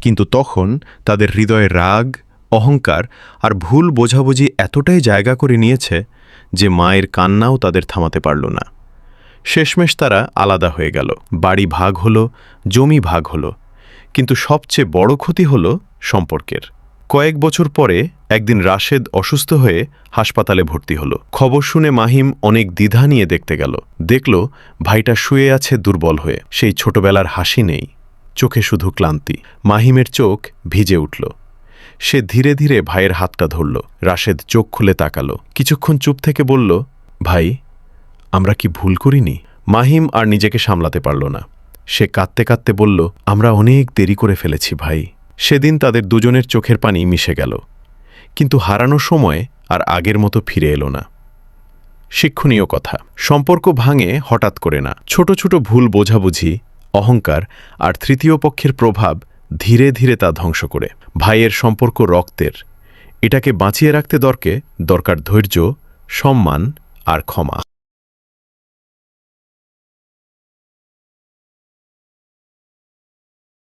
কিন্তু তখন তাদের হৃদয়ে রাগ, অহংকার আর ভুল বোঝাবুঝি এতটাই জায়গা করে নিয়েছে যে মায়ের কান্নাও তাদের থামাতে পারল না। শেষমেশ তারা আলাদা হয়ে গেল। বাড়ি ভাগ হলো, জমি ভাগ হলো, কিন্তু সবচেয়ে বড় ক্ষতি হলো সম্পর্কের। কয়েক বছর পরে একদিন রাশেদ অসুস্থ হয়ে হাসপাতালে ভর্তি হলো। খবর শুনে মাহিম অনেক দ্বিধা নিয়ে দেখতে গেল। দেখল ভাইটা শুয়ে আছে দুর্বল হয়ে। সেই ছোটবেলার হাসি নেই, চোখে শুধু ক্লান্তি। মাহিমের চোখ ভিজে উঠল। সে ধীরে ধীরে ভাইয়ের হাতটা ধরল। রাশেদ চোখ খুলে তাকালো, কিছুক্ষণ চুপ থেকে বলল, ভাই, আমরা কি ভুল করিনি? মাহিম আর নিজেকে সামলাতে পারল না। সে কাঁদতে কাঁদতে বলল, আমরা অনেক দেরি করে ফেলেছি ভাই। সেদিন তাদের দুজনের চোখের পানি মিশে গেল, কিন্তু হারানোর সময় আর আগের মতো ফিরে এলো না। শিক্ষণীয় কথা, সম্পর্ক ভাঙে হঠাৎ করে না। ছোট ছোট ভুল বোঝাবুঝি, অহংকার আর তৃতীয় পক্ষের প্রভাব ধীরে ধীরে তা ধ্বংস করে। ভাইয়ের সম্পর্ক রক্তের, এটাকে বাঁচিয়ে রাখতে দরকার ধৈর্য, সম্মান আর ক্ষমা।